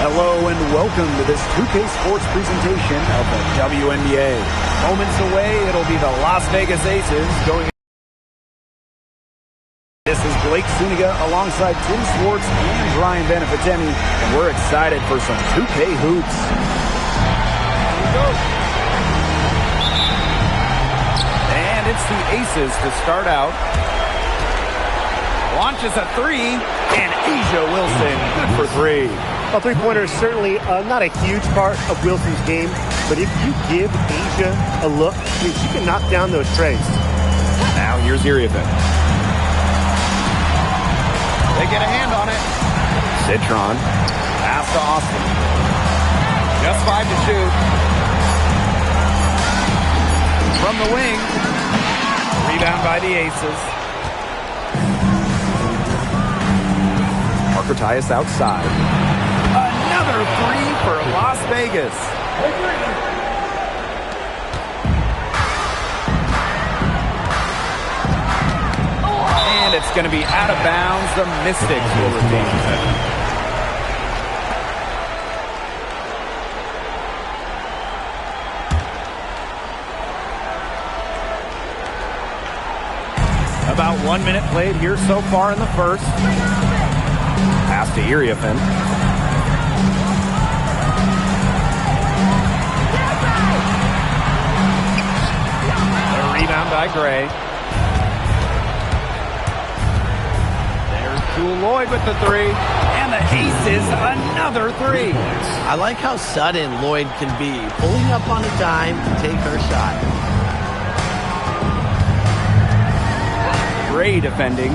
Hello and welcome to this 2K Sports presentation of the WNBA. Moments away, it'll be the Las Vegas Aces going. This is Blake Suniga alongside Tim Swartz and Brian Benefitemi, and we're excited for some 2K hoops. Here we go. And it's the Aces to start out. Launches a three, and Asia Wilson good for three. Well, three-pointer is certainly not a huge part of Wilson's game, but if you give Asia a look, I mean, she can knock down those trays. Now here's Iriafen. They get a hand on it. Citron. Pass to Austin. Just 5 to shoot. From the wing. Rebound by the Aces. Parker Tyus outside. Another three for Las Vegas. And it's going to be out of bounds. The Mystics will retain possession. About 1 minute played here so far in the first. Pass to Iriafen. The rebound by Gray. Lloyd with the three, and the Aces another three. I like how sudden Lloyd can be, pulling up on a dime to take her shot. Gray defending.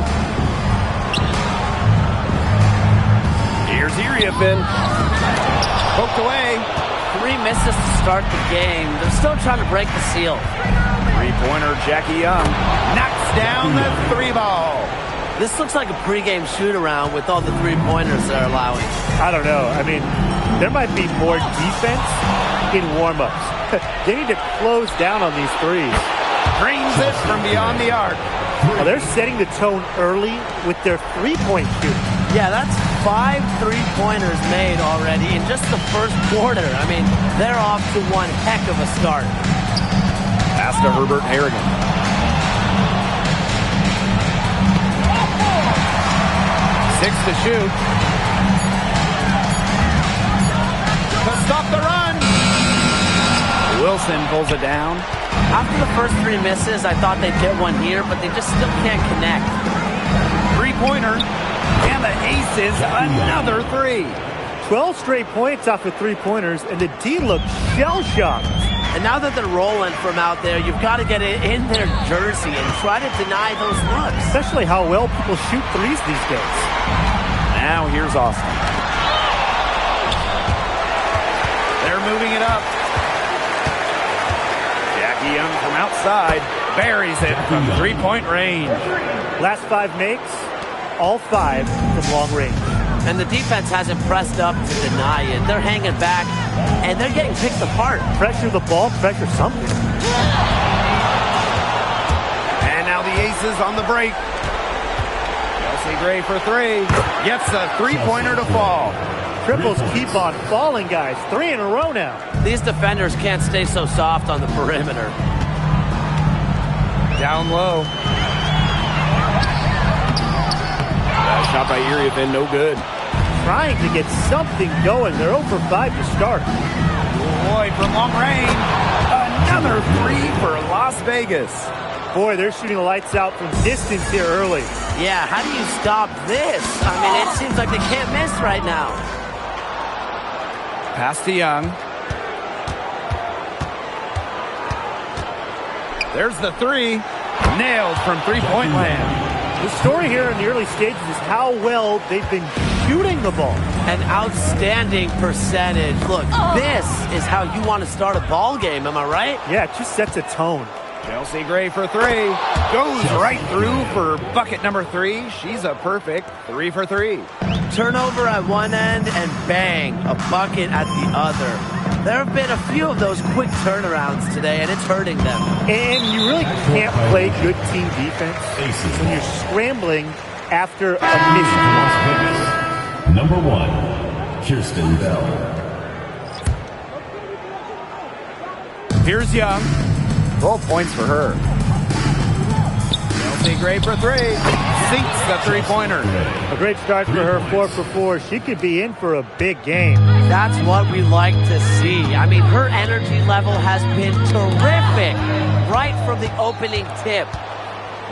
Here's Iriafen. Poked away. 3 misses to start the game. They're still trying to break the seal. Three-pointer Jackie Young knocks down the three ball. This looks like a pregame shoot-around with all the three-pointers they're allowing. I don't know. I mean, there might be more defense in warm-ups. They need to close down on these threes. Drains it from beyond the arc. Well, they're setting the tone early with their three-point shooting. Yeah, that's 5 three-pointers made already in just the first quarter. I mean, they're off to one heck of a start. Pass to Herbert Harrigan. 6 to shoot. To stop the run. Wilson pulls it down. After the first 3 misses, I thought they'd get one here, but they just still can't connect. Three-pointer. And the Aces another three. 12 straight points off of three-pointers, and the D looks shell-shocked. And now that they're rolling from out there, you've got to get it in their jersey and try to deny those looks. Especially how well people shoot threes these days. Now here's Austin. They're moving it up. Jackie Young from outside buries it from three-point range. Last 5 makes, all 5 from long range. And the defense hasn't pressed up to deny it. They're hanging back, and they're getting picked apart. Pressure the ball, pressure something. And now the Aces on the break. Chelsea Gray for three. Gets a three-pointer to fall. Triples keep on falling, guys. 3 in a row now. These defenders can't stay so soft on the perimeter. Down low. Shot by Iriafen, no good. Trying to get something going. They're 0 for 5 to start. Lloyd from long range. Another three for Las Vegas. Boy, they're shooting the lights out from distance here early. Yeah, how do you stop this? I mean, it seems like they can't miss right now. Pass to Young. There's the three. Nailed from three-point land. The story here in the early stages is how well they've been shooting the ball. An outstanding percentage. Look, this is how you want to start a ball game, am I right? Yeah, it just sets a tone. Chelsea Gray for three. Goes right through for bucket number 3. She's a perfect 3 for 3. Turnover at one end and bang, a bucket at the other. There have been a few of those quick turnarounds today, and it's hurting them. And you really can't can't play good team defense when you're scrambling after a mission. Number 1, Kirsten Bell. Here's Young. 12 points for her. Chelsea great for three. Sinks the three-pointer. A great start for her, 4 for 4. She could be in for a big game. That's what we like to see. I mean, her energy level has been terrific right from the opening tip.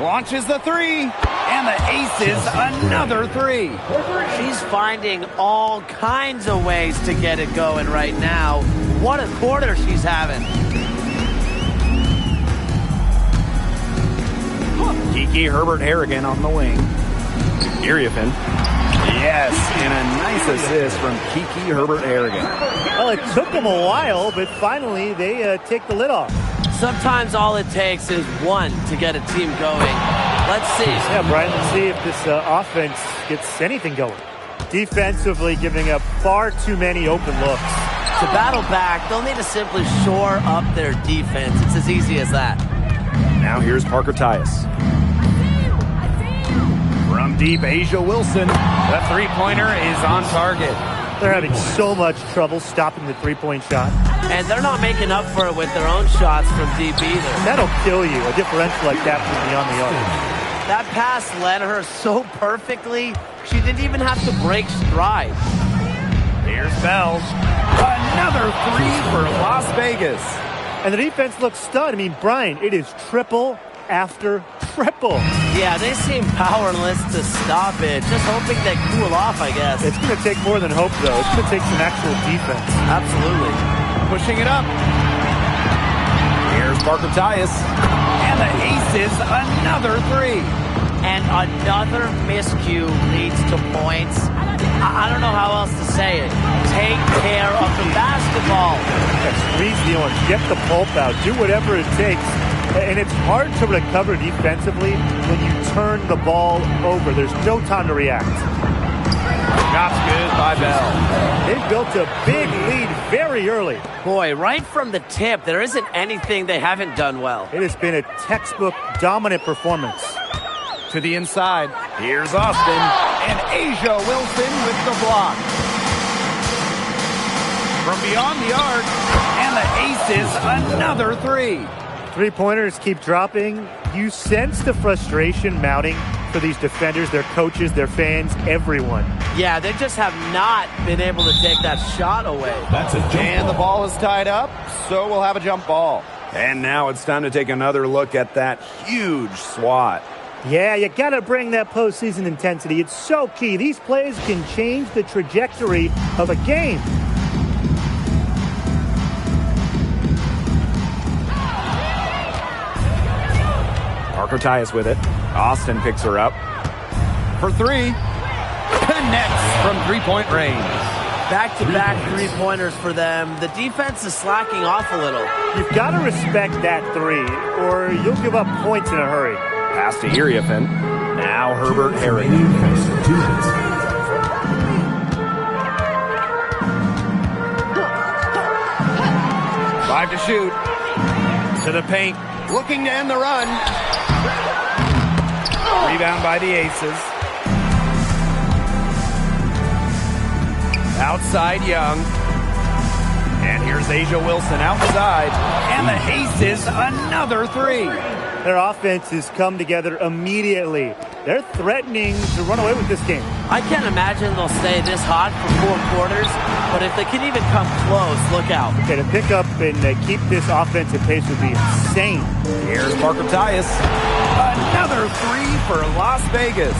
Launches the three, and the aces another three. She's finding all kinds of ways to get it going right now. What a quarter she's having. Kiki Herbert-Harrigan on the wing. Iriafen. Yes, and a nice assist from Kiki Herbert-Harrigan. Well, it took them a while, but finally they take the lid off. Sometimes all it takes is one to get a team going. Let's see. Yeah, Brian, let's see if this offense gets anything going. Defensively giving up far too many open looks. To battle back, they'll need to simply shore up their defense. It's as easy as that. Now here's Parker Tyus. From deep, Asia Wilson. The three-pointer is on target. They're having so much trouble stopping the three-point shot. And they're not making up for it with their own shots from deep either. That'll kill you, a differential like that from beyond the arc. That pass led her so perfectly, she didn't even have to break stride. Here's Bell. Another three for Las Vegas. And the defense looks stunned. I mean, Brian, it is triple after triple. Yeah, they seem powerless to stop it. Just hoping they cool off, I guess. It's going to take more than hope, though. It's going to take some actual defense. Absolutely. Pushing it up. Here's Parker Tyus. And the aces another three. And another miscue leads to points. I don't know how else to say it. Take care of the basketball. Squeeze the orange. Get the pulp out. Do whatever it takes. And it's hard to recover defensively when you turn the ball over. There's no time to react. Shot's good by Bell. They've built a big lead very early. Boy, right from the tip, there isn't anything they haven't done well. It has been a textbook dominant performance. To the inside. Here's Austin. And Asia Wilson with the block. From beyond the arc. And the aces another three. Three-pointers keep dropping. You sense the frustration mounting for these defenders, their coaches, their fans, everyone. Yeah, they just have not been able to take that shot away. That's a jump And the ball. ball is tied up, so we'll have a jump ball. And now it's time to take another look at that huge swat. Yeah, you got to bring that postseason intensity. It's so key. These plays can change the trajectory of a game. Parker Tyus with it. Austin picks her up. For three. Connects from three-point range. Back-to-back three-pointers for them. The defense is slacking off a little. You've got to respect that three, or you'll give up points in a hurry. Pass to Iriafen. Now Herbert-Harrigan. 5 to shoot. To the paint. Looking to end the run. Rebound by the aces. Outside Young. And here's Asia Wilson outside. And the aces another three. Their offense has come together immediately. They're threatening to run away with this game. I can't imagine they'll stay this hot for 4 quarters, but if they can even come close, look out. Okay, to pick up and keep this offensive pace would be insane. Here's Parker Tyus. Another three for Las Vegas.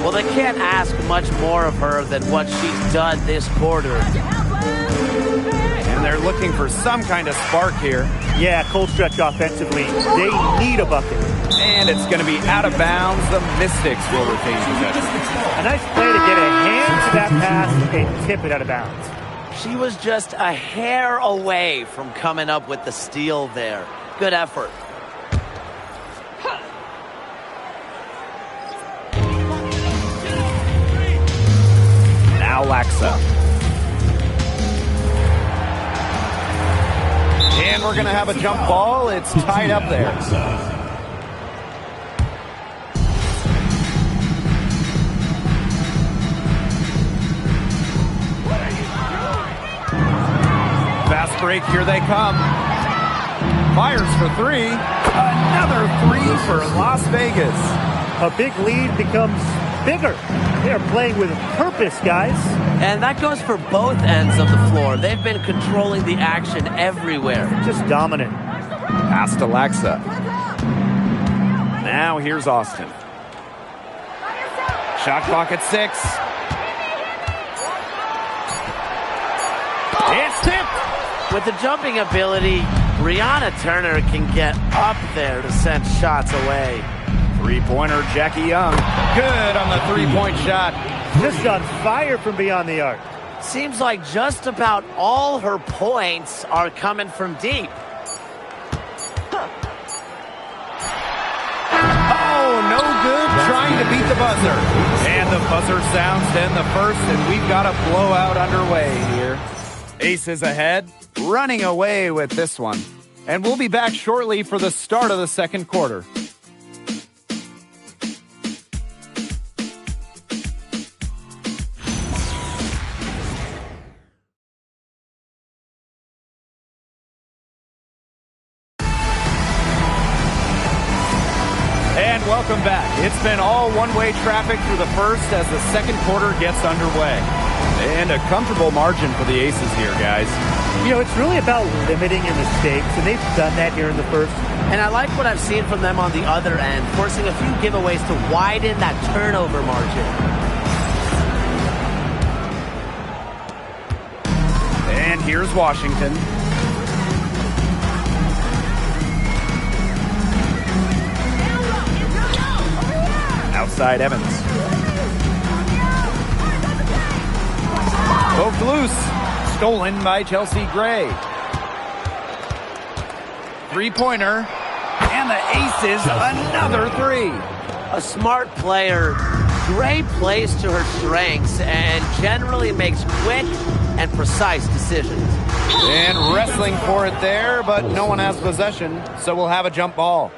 Well, they can't ask much more of her than what she's done this quarter. And they're looking for some kind of spark here. Yeah, cold stretch offensively. They need a bucket. And it's going to be out of bounds. The Mystics will retain possession. A nice play to get a hand to that pass and tip it out of bounds. She was just a hair away from coming up with the steal there. Good effort. Now Laxa. And we're going to have a jump ball. It's tied up there. break. Here they come. Fires for three. Another three for Las Vegas. A big lead becomes bigger. They are playing with purpose, guys. And that goes for both ends of the floor. They've been controlling the action everywhere. Just dominant. Pass to Laxa. Now here's Austin. Shot clock at 6. It's tipped. With the jumping ability, Brianna Turner can get up there to send shots away. Three-pointer, Jackie Young. Good on the three-point shot. Just on fire from beyond the arc. Seems like just about all her points are coming from deep. Oh, no good trying to beat the buzzer. And the buzzer sounds to end the first, and we've got a blowout underway here. Aces ahead, running away with this one. And we'll be back shortly for the start of the second quarter. And welcome back. It's been all one-way traffic through the first as the second quarter gets underway. And a comfortable margin for the Aces here, guys. You know, it's really about limiting your mistakes, and they've done that here in the first. And I like what I've seen from them on the other end, forcing a few giveaways to widen that turnover margin. And here's Washington. Outside Evans. Poked loose. Stolen by Chelsea Gray. Three-pointer. And the Aces, another three. A smart player. Gray plays to her strengths and generally makes quick and precise decisions. And wrestling for it there, but no one has possession, so we'll have a jump ball.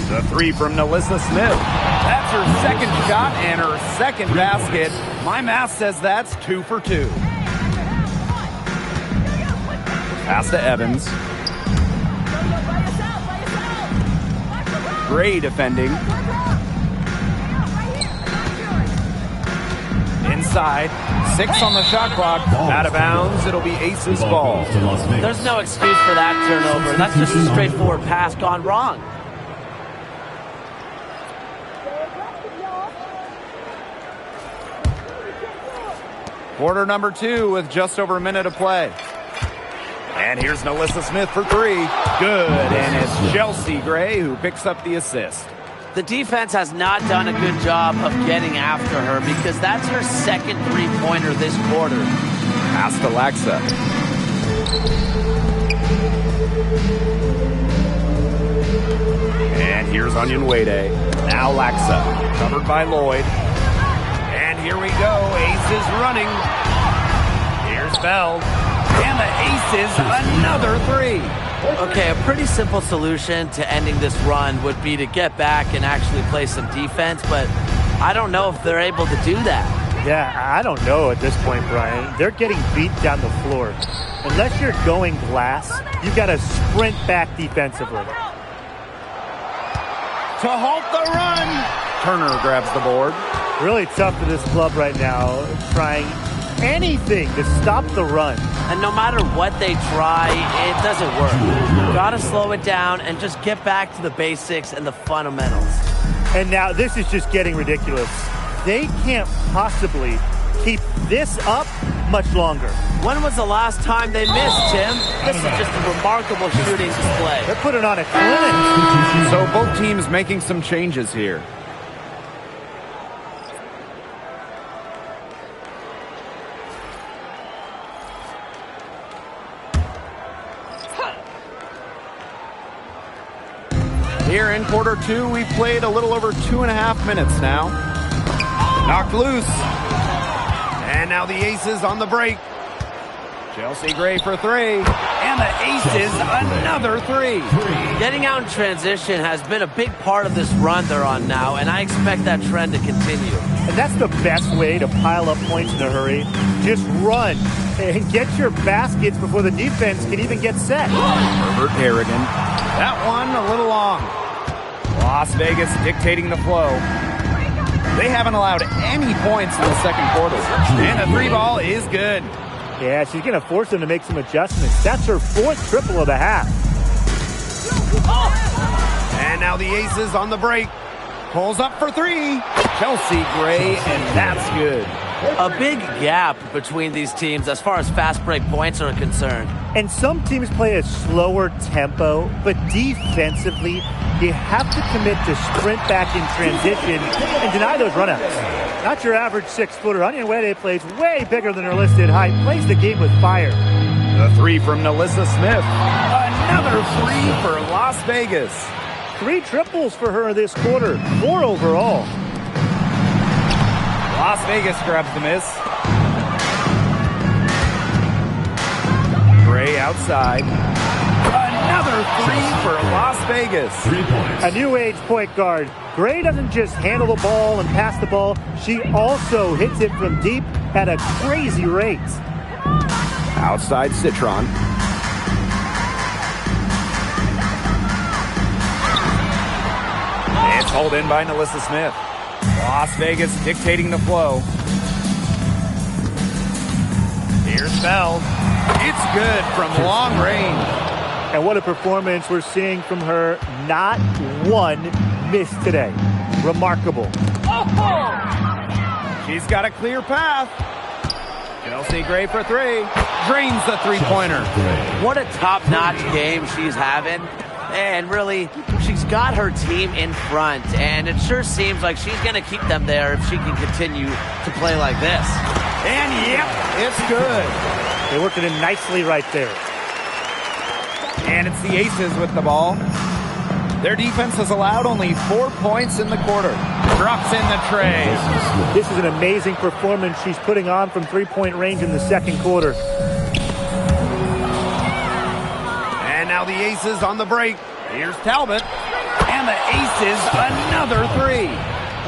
The three from Nalissa Smith. That's her second shot and her second basket. My math says that's 2 for 2. Pass to Evans. Gray defending. Inside. 6 on the shot clock. Out of bounds. It'll be Aces ball. There's no excuse for that turnover. That's just a straightforward pass gone wrong. Quarter number 2 with just over a minute of play. And here's Nalissa Smith for three. Good. And it's Chelsea Gray who picks up the assist. The defense has not done a good job of getting after her because that's her second three-pointer this quarter. Pass to Laxa. And here's Onion Wade. Now Laxa. Covered by Lloyd. And here we go. Aces running. Here's Bell. And the Aces, another three. Okay, a pretty simple solution to ending this run would be to get back and actually play some defense, but I don't know if they're able to do that. Yeah, I don't know at this point, Brian. They're getting beat down the floor. Unless you're going glass, you've got to sprint back defensively. To halt the run. Turner grabs the board. Really tough for this club right now, trying anything to stop the run. And no matter what they try, it doesn't work. Gotta slow it down and just get back to the basics and the fundamentals. And now this is just getting ridiculous. They can't possibly keep this up much longer. When was the last time they missed, Tim? This is just a remarkable shooting display. They're putting on a clinic. So both teams making some changes here. Here in quarter 2, we've played a little over 2.5 minutes now. Knocked loose. And now the Aces on the break. Chelsea Gray for three. And And the aces, another three. Getting out in transition has been a big part of this run they're on now, and I expect that trend to continue. And that's the best way to pile up points in a hurry. Just run and get your baskets before the defense can even get set. Herbert Harrigan. That one a little long. Las Vegas dictating the flow. They haven't allowed any points in the second quarter. And the three ball is good. Yeah, she's going to force them to make some adjustments. That's her fourth triple of the half. And now the aces on the break. Pulls up for three. Chelsea Gray, and that's good. A big gap between these teams as far as fast break points are concerned. And some teams play a slower tempo, but defensively, you have to commit to sprint back in transition and deny those runouts. Not your average 6-footer. Onyenwere plays way bigger than her listed height. Plays the game with fire. The three from Nalissa Smith. Another three for Las Vegas. 3 triples for her this quarter. 4 overall. Las Vegas grabs the miss. Gray outside. Another three for Las Vegas. 3 points. A new age point guard. Gray doesn't just handle the ball and pass the ball. She also hits it from deep at a crazy rate. Outside Citron. It's hauled in by Nalissa Smith. Las Vegas dictating the flow. Here's Bell. It's good from long range. And what a performance we're seeing from her. Not one miss today. Remarkable. She's got a clear path. Chelsea Gray for three. Drains the three-pointer. What a top-notch game she's having. And really, she's got her team in front, and it sure seems like she's going to keep them there if she can continue to play like this. And yep, it's good. They worked it in nicely right there. And it's the aces with the ball. Their defense has allowed only 4 points in the quarter. Drops in the tray. This is an amazing performance she's putting on from three-point range in the second quarter. And now the aces on the break. Here's Talbot. And the aces, another three.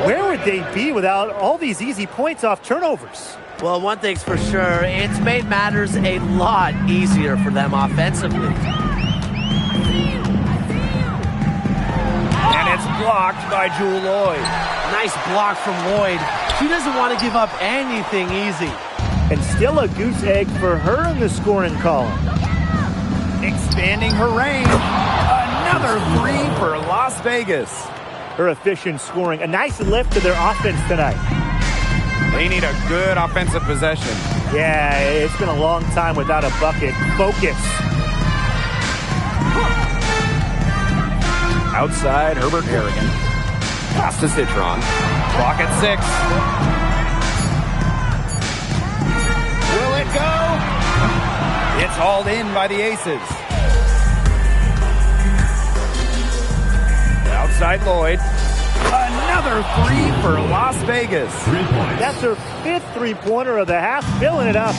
Where would they be without all these easy points off turnovers? Well, one thing's for sure, it's made matters a lot easier for them offensively. And it's blocked by Jewel Lloyd. Nice block from Lloyd. She doesn't want to give up anything easy. And still a goose egg for her in the scoring column. Expanding her range. Another three for Las Vegas. Her efficient scoring. A nice lift to their offense tonight. They need a good offensive possession. Yeah, it's been a long time without a bucket. Focus. Outside, Herbert Harrigan. Pass to Citron. Clock at 6. Will it go? It's hauled in by the aces. Outside Lloyd. Another three for Las Vegas. 3 points. That's her 5th three-pointer of the half, filling it up.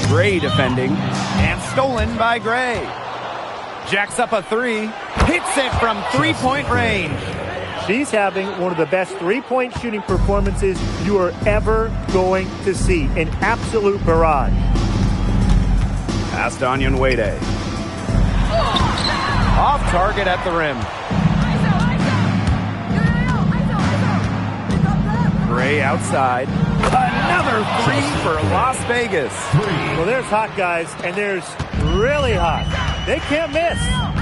Gray defending. And stolen by Gray. Jacks up a three. Hits it from three-point range. She's having one of the best three-point shooting performances you are ever going to see. An absolute barrage. Past Onyenwere. Off target at the rim. Gray outside. Another three for Las Vegas. Well, there's hot guys, and there's really hot. They can't miss.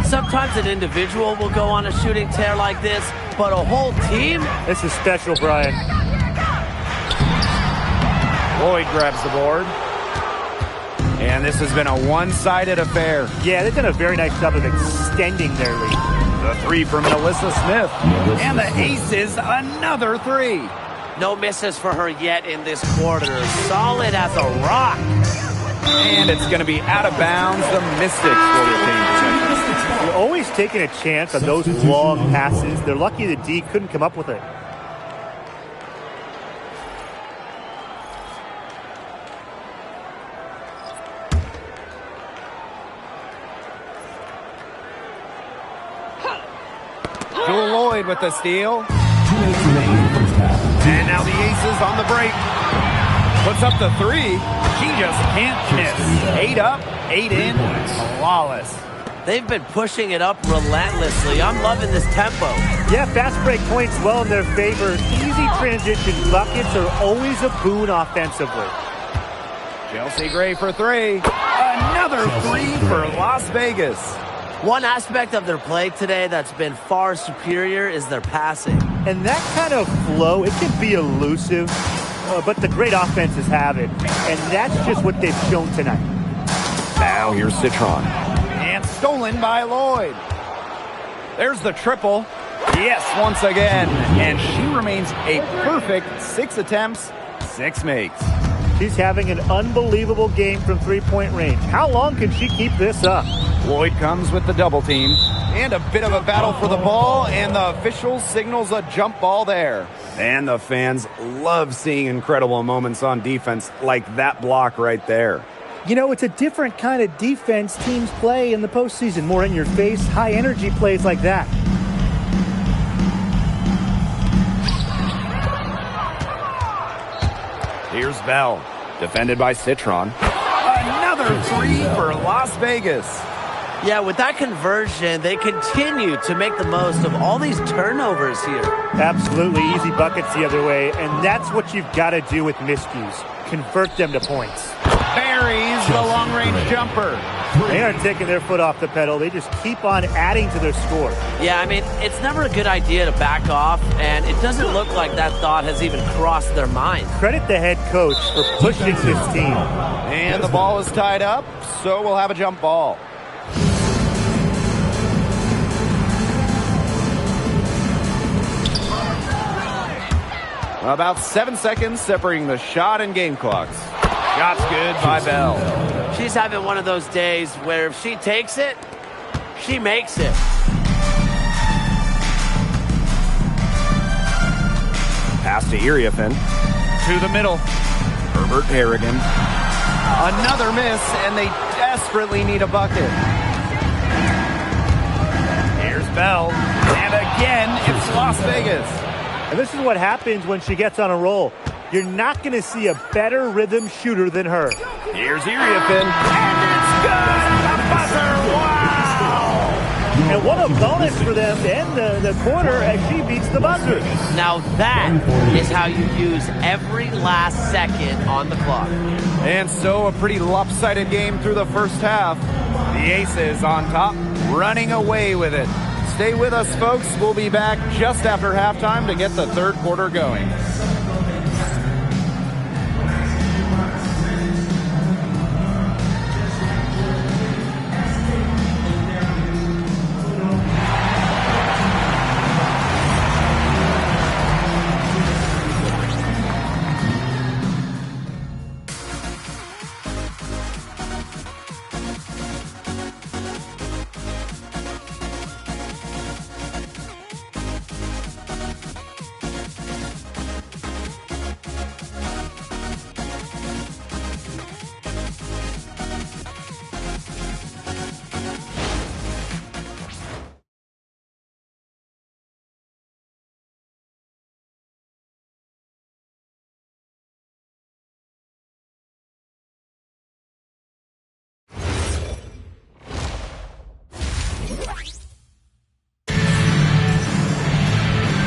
Sometimes an individual will go on a shooting tear like this, but a whole team? This is special, Brian. Lloyd grabs the board. And this has been a one-sided affair. Yeah, they've done a very nice job of extending their lead. The three from Nalissa Smith. And the aces, another three. No misses for her yet in this quarter. Solid as a rock. And it's going to be out of bounds. The Mystics will retain possession. You're always taking a chance on those long passes. They're lucky the D couldn't come up with it. Lloyd with the steal. 2 minutes remaining first half. And now the Aces on the break. Puts up the three. She just can't miss. 8 up, 8 in. Flawless. They've been pushing it up relentlessly. I'm loving this tempo. Yeah, fast break points well in their favor. Easy transition buckets are always a boon offensively. Chelsea Gray for three. Another three for Las Vegas. One aspect of their play today that's been far superior is their passing. And that kind of flow, it can be elusive, but the great offenses have it. And that's just what they've shown tonight. Now here's Citron. And stolen by Lloyd. There's the triple. Yes, once again. And she remains a perfect 6 attempts, 6 makes. She's having an unbelievable game from three-point range. How long can she keep this up? Lloyd comes with the double team. And a bit of a battle for the ball, and the official signals a jump ball there. And the fans love seeing incredible moments on defense like that block right there. You know, it's a different kind of defense teams play in the postseason. More in your face, high energy plays like that. Here's Bell, defended by Citron. Another three for Las Vegas. Yeah, with that conversion, they continue to make the most of all these turnovers here. Absolutely easy buckets the other way, and that's what you've got to do with miscues. Convert them to points. Buries the long-range jumper. They aren't taking their foot off the pedal. They just keep on adding to their score. Yeah, I mean, it's never a good idea to back off, and it doesn't look like that thought has even crossed their mind. Credit the head coach for pushing this team. And the ball is tied up, so we'll have a jump ball. About 7 seconds separating the shot and game clocks. Shot's good by Bell. She's having one of those days where if she takes it, she makes it. Pass to Iriafen. To the middle. Herbert Harrigan. Another miss, and they desperately need a bucket. Here's Bell. And again, it's Las Vegas. And this is what happens when she gets on a roll. You're not going to see a better rhythm shooter than her. Here's Iriafen. And it's good! The buzzer! Wow! And what a bonus for them to end the quarter as she beats the buzzer. Now that is how you use every last second on the clock. And so a pretty lopsided game through the first half. The Aces on top, running away with it. Stay with us, folks. We'll be back just after halftime to get the third quarter going.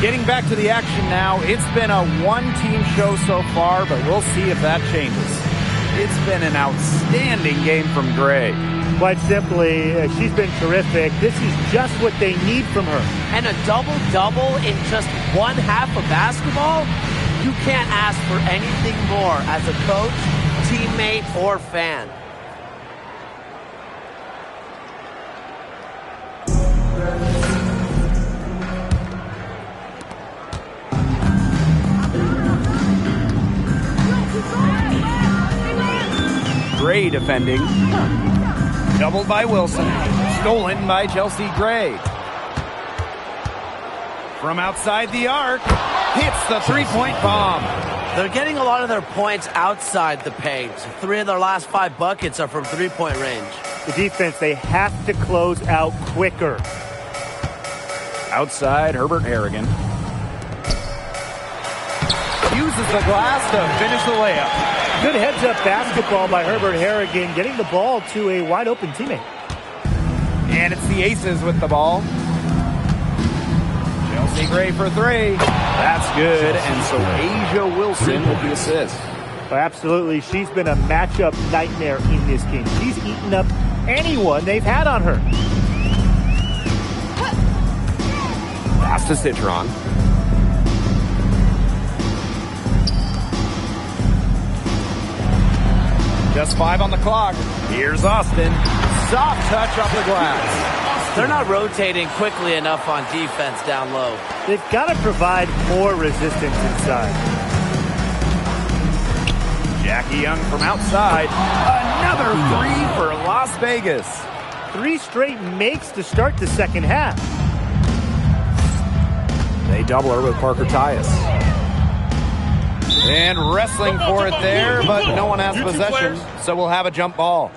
Getting back to the action now. It's been a one-team show so far, but we'll see if that changes. It's been an outstanding game from Gray. Quite simply, she's been terrific. This is just what they need from her. And a double-double in just one half of basketball? You can't ask for anything more as a coach, teammate, or fan. Gray defending. Doubled by Wilson. Stolen by Chelsea Gray. From outside the arc. Hits the three-point bomb. They're getting a lot of their points outside the paint. 3 of their last 5 buckets are from three-point range. The defense, they have to close out quicker. Outside, Herbert Harrigan. Uses the glass to finish the layup. Good heads-up basketball by Herbert Harrigan, getting the ball to a wide-open teammate. And it's the Aces with the ball. Chelsea Gray for three. That's good. And so Asia Wilson with the assist. Well, absolutely. She's been a matchup nightmare in this game. She's eaten up anyone they've had on her. Pass to Citron. Just 5 on the clock. Here's Austin. Soft touch off the glass. They're not rotating quickly enough on defense down low. They've got to provide more resistance inside. Jackie Young from outside. Another three for Las Vegas. 3 straight makes to start the second half. They double her with Parker Tyus. And wrestling for it there, but no one has possession, so we'll have a jump ball.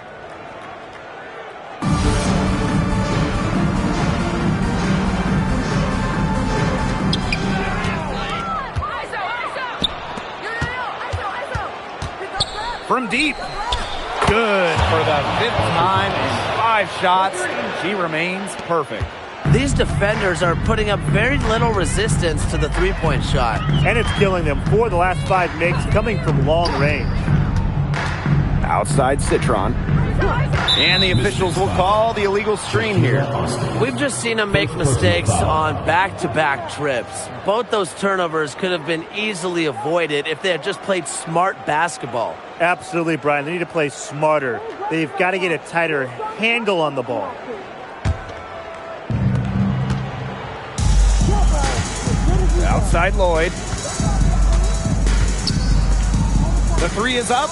From deep. Good for the 5th time in 5 shots. She remains perfect. These defenders are putting up very little resistance to the three-point shot. And it's killing them. 4 of the last 5 makes coming from long range. Outside Citron. And the officials will call the illegal screen here. We've just seen them make mistakes on back-to-back trips. Both those turnovers could have been easily avoided if they had just played smart basketball. Absolutely, Brian. They need to play smarter. They've got to get a tighter handle on the ball. Outside Lloyd. The 3 is up.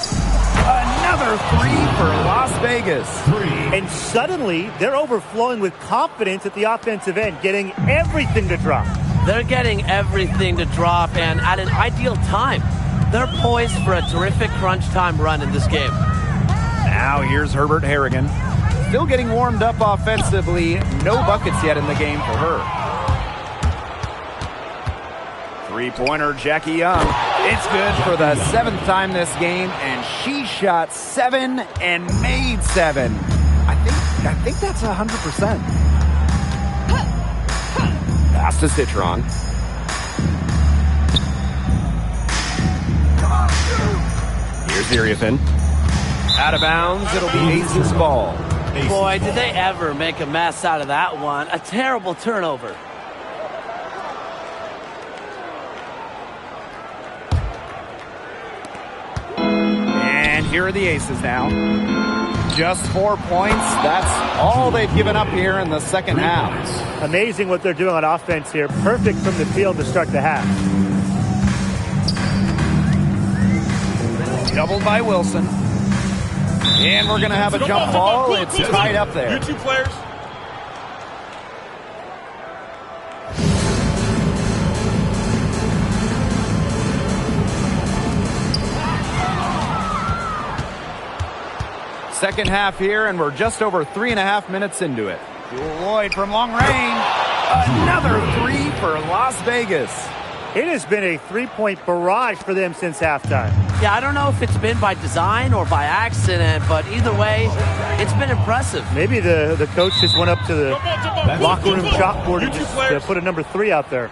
Another 3 for Las Vegas. And suddenly, they're overflowing with confidence at the offensive end, getting everything to drop. They're getting everything to drop, and at an ideal time. They're poised for a terrific crunch time run in this game. Now here's Herbert Harrigan. Still getting warmed up offensively. No buckets yet in the game for her. Three-pointer, Jackie Young. It's good for the 7th time this game, and she shot 7 and made 7. I think that's 100%. Pass to Citron. Here's Iriafin. Out of bounds, it'll be Aces ball. Boy, did they ever make a mess out of that one. A terrible turnover. And here are the Aces now. Just 4 points. That's all they've given up here in the second half. Amazing what they're doing on offense here. Perfect from the field to start the half. Doubled by Wilson. And we're going to have a jump ball. It's tied up there. You 2 players. Second half here, and we're just over 3.5 minutes into it. Lloyd from long range. Another 3 for Las Vegas. It has been a 3-point barrage for them since halftime. Yeah, I don't know if it's been by design or by accident, but either way, it's been impressive. Maybe the coach just went up to the locker room chalkboard and just put a number 3 out there.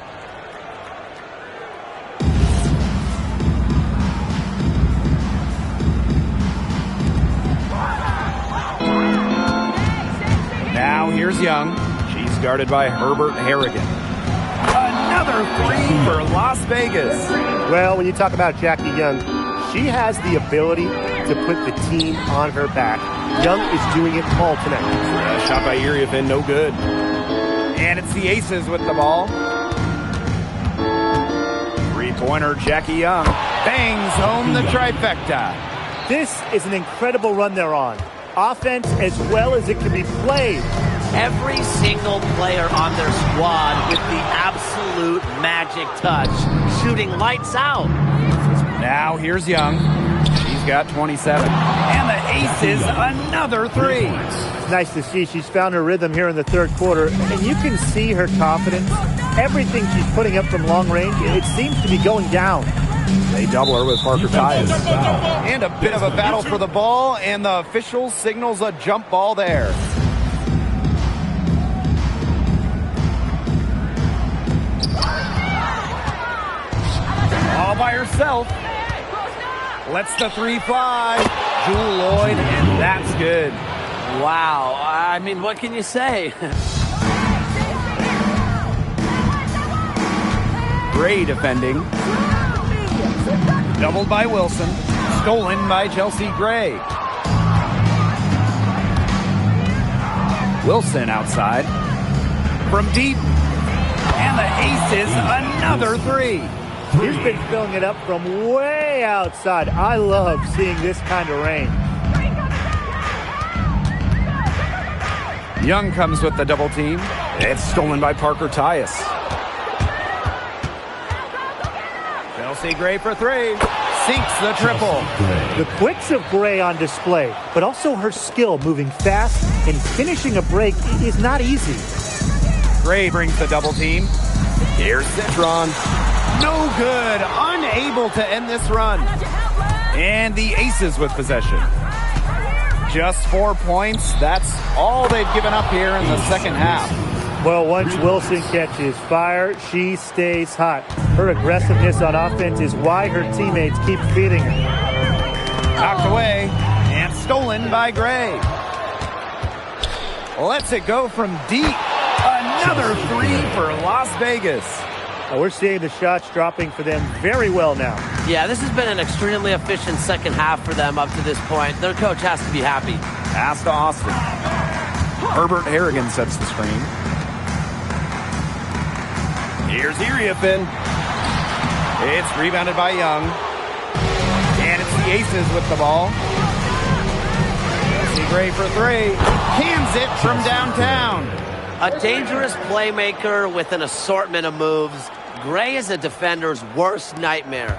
Now here's Young. She's guarded by Herbert Harrigan. Another 3 for Las Vegas. Well, when you talk about Jackie Young, she has the ability to put the team on her back. Young is doing it all tonight. Shot by Iriafin, no good. And it's the Aces with the ball. Three-pointer, Jackie Young. Bangs home the trifecta. This is an incredible run they're on. Offense as well as it can be played. Every single player on their squad with the absolute magic touch, shooting lights out. Now here's Young. She's got 27. And the aces, another three. It's nice to see she's found her rhythm here in the third quarter, and you can see her confidence. Everything she's putting up from long range, it seems to be going down. They double her with Parker Tyus. And a bit of a battle for the ball, and the official signals a jump ball there. All by herself. Lets the three fly. Jewel Lloyd, and that's good. Wow. I mean, what can you say? Gray defending. Doubled by Wilson. Stolen by Chelsea Gray. Wilson outside. From deep. And the aces, another three. He's been filling it up from way outside. I love seeing this kind of rain. Young comes with the double team. It's stolen by Parker Tyus. Chelsea Gray for three. Sinks the triple. The quicks of Gray on display, but also her skill moving fast and finishing a break is not easy. Gray brings the double team. Here's Citron. No good. Unable to end this run. And the aces with possession. Just 4 points. That's all they've given up here in the second half. Well, once Wilson catches fire, she stays hot. Her aggressiveness on offense is why her teammates keep feeding her. Knocked away and stolen by Gray. Lets it go from deep. Another three for Las Vegas. We're seeing the shots dropping for them very well now. Yeah, this has been an extremely efficient second half for them up to this point. Their coach has to be happy. Pass to Austin. Herbert Harrigan sets the screen. Here's Iriafin. It's rebounded by Young. And it's the aces with the ball. See Gray for three. Cans it from downtown. A dangerous playmaker with an assortment of moves. Gray is a defender's worst nightmare.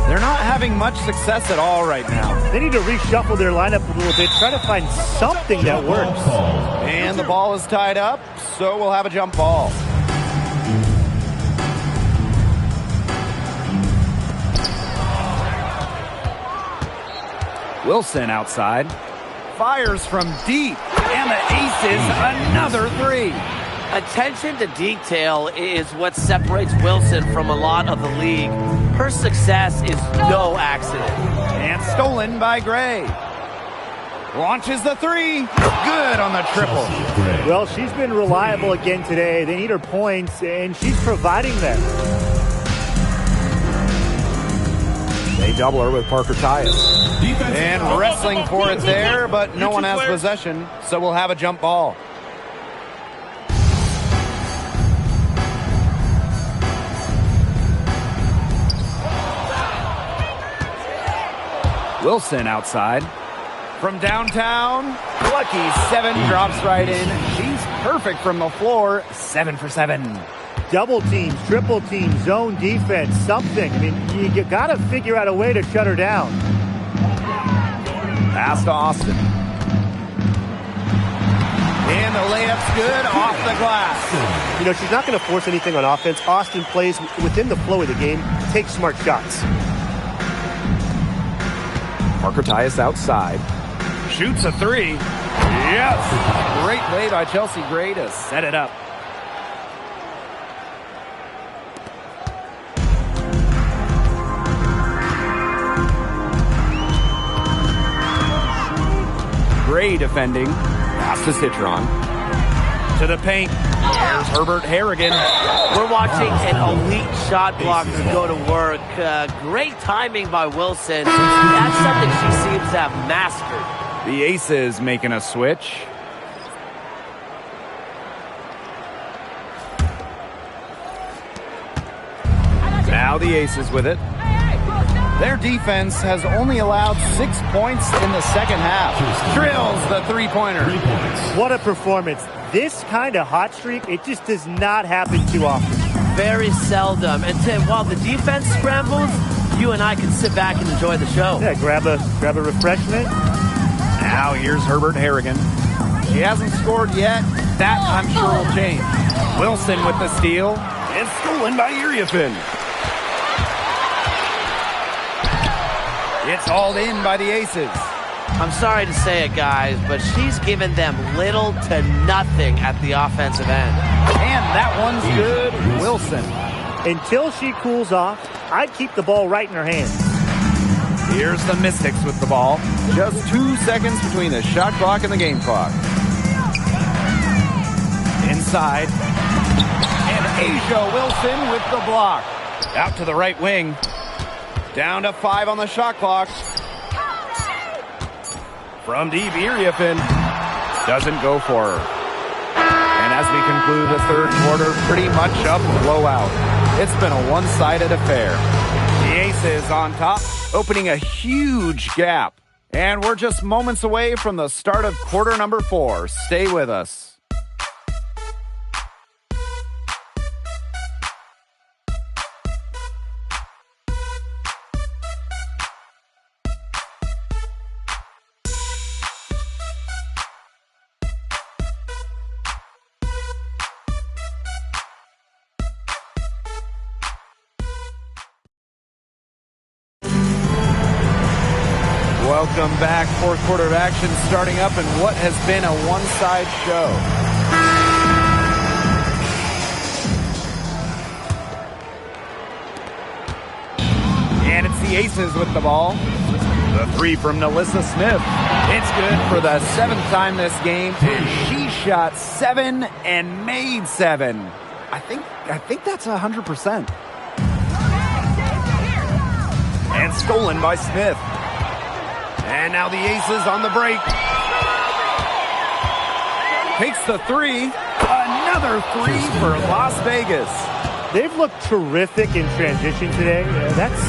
They're not having much success at all right now. They need to reshuffle their lineup a little bit, try to find something that works. And the ball is tied up, so we'll have a jump ball. Wilson outside. Fires from deep. And the aces, another three. Attention to detail is what separates Wilson from a lot of the league. Her success is no accident. And stolen by Gray. Launches the three. Good on the triple. Well, she's been reliable again today. They need her points, and she's providing them. They double her with Parker Tyus. And wrestling for it there, but no one has possession, so we'll have a jump ball. Wilson outside. From downtown, lucky seven drops right in. She's perfect from the floor, 7 for 7. Double teams, triple teams, zone defense, something. I mean, you got to figure out a way to shut her down. Pass to Austin. And the layup's good off the glass. You know, she's not going to force anything on offense. Austin plays within the flow of the game, takes smart shots. Parker Tyus outside. Shoots a three. Yes! Great play by Chelsea Gray to set it up. Gray defending. Pass to Citron. To the paint. There's Herbert Harrigan. We're watching an elite shot blocker go to work. Great timing by Wilson. That's something she seems to have mastered. The Aces making a switch. Now the Aces with it. Their defense has only allowed 6 points in the second half. Drills the three-pointer. What a performance. This kind of hot streak, it just does not happen too often. Very seldom. And while the defense scrambles, you and I can sit back and enjoy the show. Yeah, grab a refreshment. Now here's Herbert Harrigan. She hasn't scored yet. That, I'm sure, will change. Wilson with the steal. And stolen by Iriafin. It's hauled in by the Aces. I'm sorry to say it, guys, but she's given them little to nothing at the offensive end. And that one's good. Wilson. Until she cools off, I'd keep the ball right in her hands. Here's the Mystics with the ball. Just 2 seconds between the shot clock and the game clock. Inside. And Asia Wilson with the block. Out to the right wing. Down to 5 on the shot clock. From deep, Iriafin doesn't go for her. And as we conclude the third quarter, pretty much a blowout. It's been a one-sided affair. The Aces on top, opening a huge gap. And we're just moments away from the start of quarter number 4. Stay with us. Welcome back. Fourth quarter of action starting up in what has been a one-side show. And it's the Aces with the ball. The 3 from Nalissa Smith. It's good for the 7th time this game. And she shot 7 and made 7. I think that's 100%. And stolen by Smith. And now the Aces on the break. Takes the 3. Another 3 for Las Vegas. They've looked terrific in transition today. That's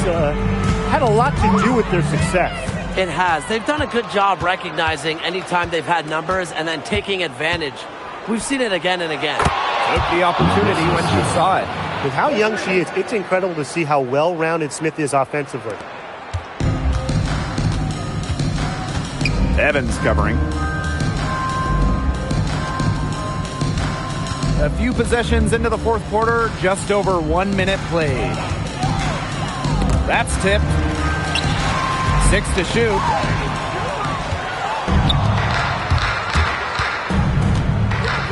had a lot to do with their success. It has. They've done a good job recognizing anytime they've had numbers and then taking advantage. We've seen it again and again. Took the opportunity when she saw it. With how young she is, it's incredible to see how well-rounded Smith is offensively. Evans covering. A few possessions into the fourth quarter, just over 1 minute played. That's tipped. 6 to shoot.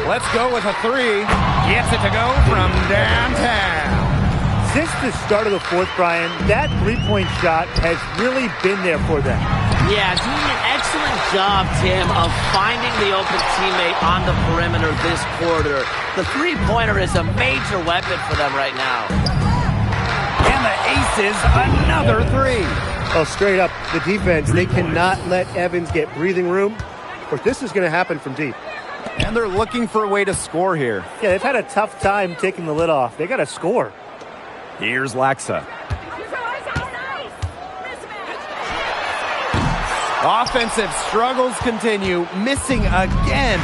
Let's go with a 3. Gets it to go from downtown. Since the start of the fourth, Brian, that three-point shot has really been there for them. Yeah, doing an excellent job, Tim, of finding the open teammate on the perimeter this quarter. The three-pointer is a major weapon for them right now. And the Aces, another 3. Oh, straight up, the defense, they cannot let Evans get breathing room. But this is going to happen from deep. And they're looking for a way to score here. Yeah, they've had a tough time taking the lid off. They got to score. Here's Laxa. Offensive struggles continue, missing again.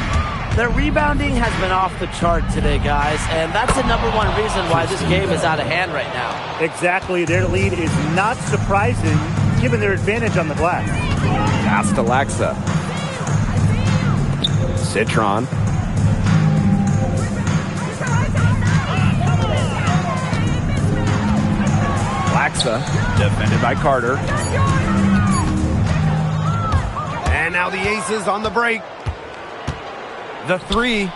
Their rebounding has been off the chart today, guys, and that's the number one reason why this game is out of hand right now. Exactly. Their lead is not surprising, given their advantage on the glass. Pass to Laxa. Citron. Laxa, defended by Carter. And now the Aces on the break. The 3.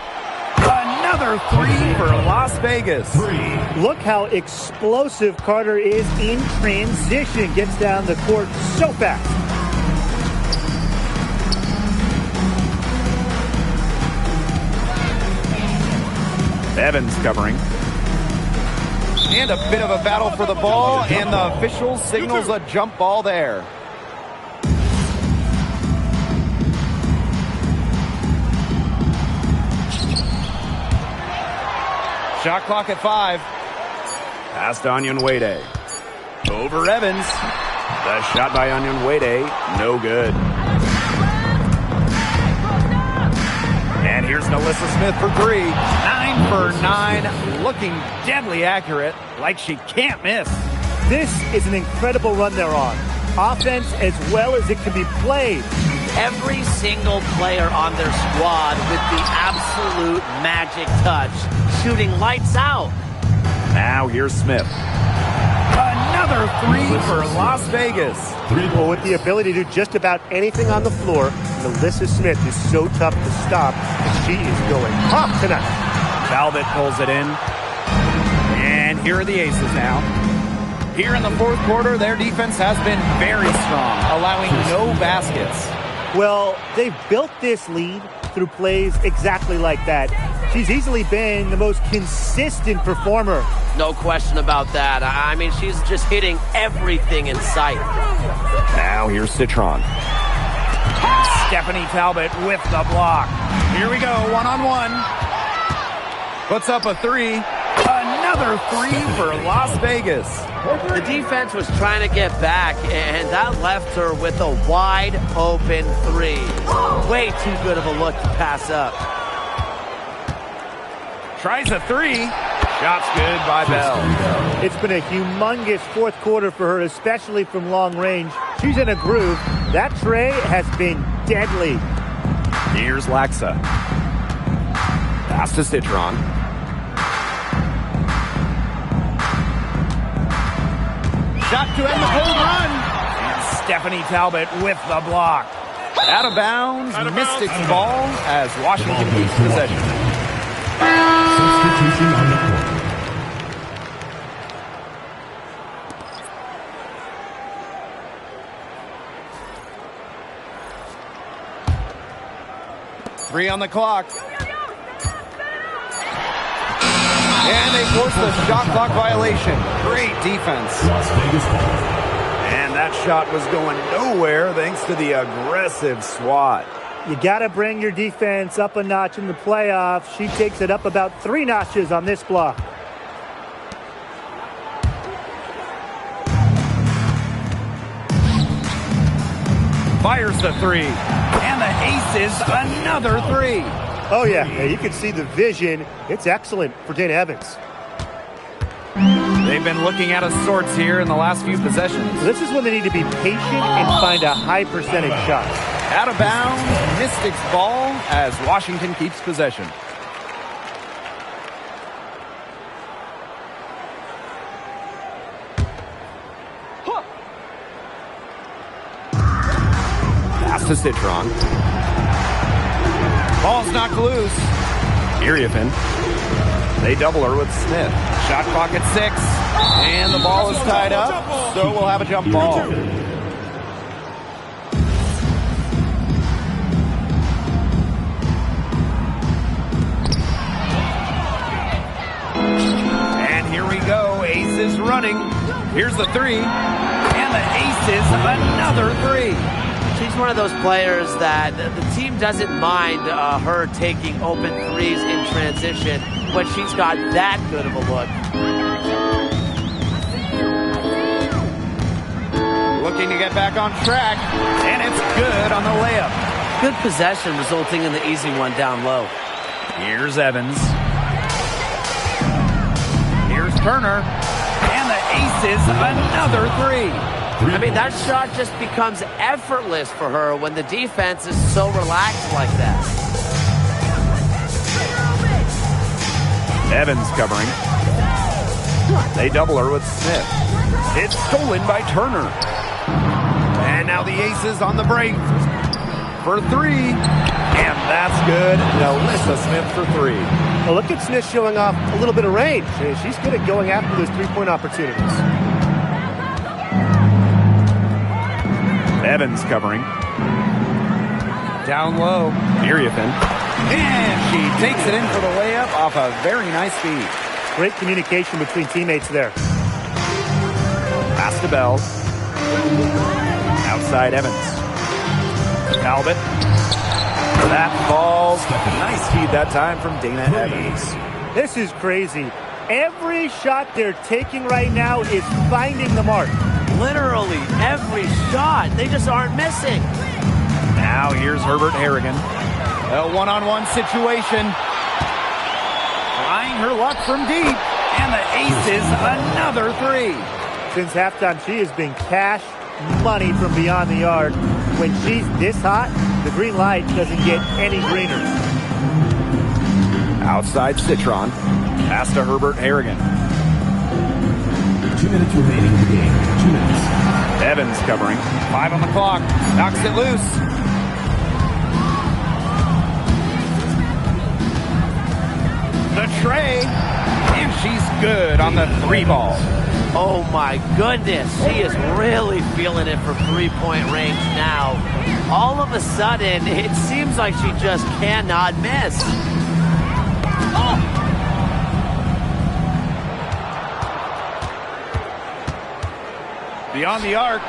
Another 3 for Las Vegas. Look how explosive Carter is in transition. Gets down the court so fast. Evans covering. And a bit of a battle for the ball, and the official signals a jump ball there. Shot clock at 5. Past Onion Wade. Over Evans. The shot by Onion Wade, no good. And here's Nalissa Smith for 3. 9 for 9. Looking deadly accurate, like she can't miss. This is an incredible run they're on. Offense as well as it can be played. Every single player on their squad with the absolute magic touch, shooting lights out. Now here's Smith. Another three for Las Vegas. Well, with the ability to do just about anything on the floor, Melissa Smith is so tough to stop, and she is going off tonight. Talbot pulls it in. And here are the Aces now. Here in the fourth quarter, their defense has been very strong, allowing no baskets. Well, they've built this lead through plays exactly like that. She's easily been the most consistent performer. No question about that. I mean, she's just hitting everything in sight. Now here's Citron. Stephanie Talbot with the block. Here we go, one-on-one. Puts up a three. Another three for Las Vegas. The defense was trying to get back, and that left her with a wide open three. Way too good of a look to pass up. Tries a three. Shot's good by Bell. It's been a humongous fourth quarter for her, especially from long range. She's in a groove. That tray has been deadly. Here's Laxa. Pass to Citron. Shot to end the cold run. And Stephanie Talbot with the block. Out of bounds. Mystics ball as Washington keeps possession. Substitution on the court. Three on the clock. And they force the shot clock violation. Great defense. Las Vegas ball. And that shot was going nowhere thanks to the aggressive swat. You got to bring your defense up a notch in the playoffs. She takes it up about 3 notches on this block. Fires the three. And the Aces another three. Oh, yeah, you can see the vision. It's excellent for Dana Evans. They've been looking out of sorts here in the last few possessions. This is when they need to be patient and find a high percentage shot. Out of bounds, Mystics ball as Washington keeps possession. Pass to Citron. Ball's knocked loose. Iriafin. They double her with Smith. Shot clock at 6. And the ball is tied up, so we'll have a jump ball. And here we go. Aces running. Here's the three. And the Aces another three. She's one of those players that the team doesn't mind her taking open threes in transition when she's got that good of a look. Looking to get back on track, and it's good on the layup. Good possession resulting in the easy one down low. Here's Evans. Here's Turner. And the Aces another three. I mean, that shot just becomes effortless for her when the defense is so relaxed like that. Evans covering. They double her with Smith. It's stolen by Turner. And now the Aces on the break for three. And that's good. Melissa Smith for three. Well, look at Smith showing off a little bit of range. She's good at going after those three-point opportunities. Evans covering. Down low. Iriafin. And she takes it in for the layup off a very nice feed. Great communication between teammates there. Pass to Bell. Outside Evans. Talbot. That falls. Nice feed that time from Dana Evans. This is crazy. Every shot they're taking right now is finding the mark. Literally every shot. They just aren't missing. Now here's Herbert Harrigan. A one-on-one situation. Trying her luck from deep. And the Aces another three. Since halftime, she has been cash money from beyond the arc. When she's this hot, the green light doesn't get any greener. Outside Citron. Pass to Herbert Harrigan. 2 minutes remaining in the game. 2 minutes. Evans covering. 5 on the clock. Knocks it loose. The tray. And she's good on the 3 ball. Oh my goodness, she is really feeling it for three-point range now. All of a sudden, it seems like she just cannot miss. Oh. Beyond the arc,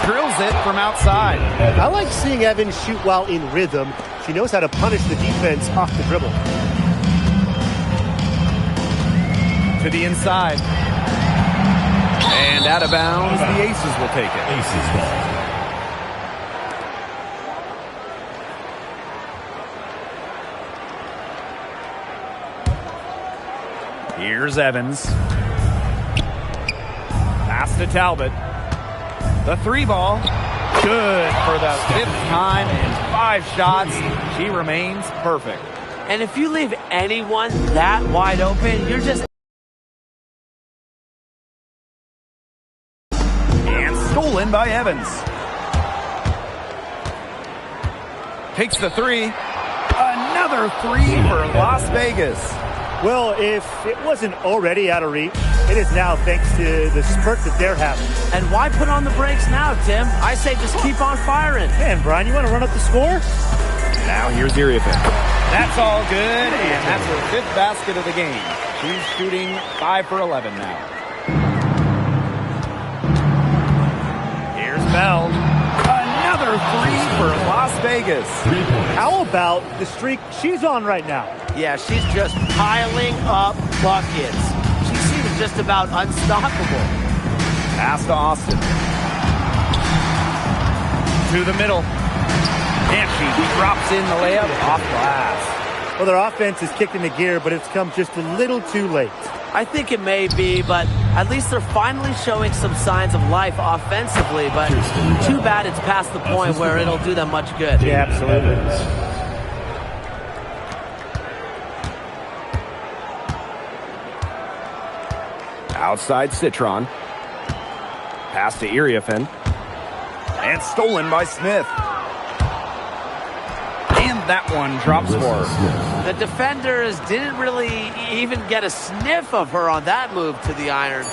drills it from outside. I like seeing Evans shoot while in rhythm. She knows how to punish the defense off the dribble. To the inside. And out of bounds, the Aces will take it. Aces ball. Here's Evans. Pass to Talbot. The 3 ball. Good for the 5th time in 5 shots. She remains perfect. And if you leave anyone that wide open, you're just... Stolen by Evans. Takes the 3. Another 3 for Las Vegas. Well, if it wasn't already out of reach, it is now thanks to the spurt that they're having. And why put on the brakes now, Tim? I say just keep on firing. Man, Brian, you want to run up the score? Now here's Iriafin. That's all good, and that's her 5th basket of the game. She's shooting 5 for 11 now. Bell. Another 3 for Las Vegas. How about the streak she's on right now? Yeah, she's just piling up buckets. She seems just about unstoppable. Pass to Austin. To the middle. And she drops in the layup off glass. Well, their offense is kicked into gear, but it's come just a little too late. I think it may be, but at least they're finally showing some signs of life offensively, but too bad it's past the point where it'll do them much good. Yeah, absolutely. Outside Citron. Pass to Iriafin. And stolen by Smith. And that one drops for her. The defenders didn't really even get a sniff of her on that move to the iron.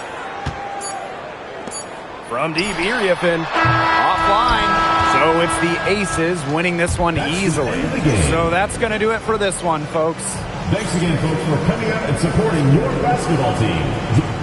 From deep, Iriafin offline. So it's the Aces winning this one easily. So that's going to do it for this one, folks. Thanks again, folks, for coming out and supporting your basketball team.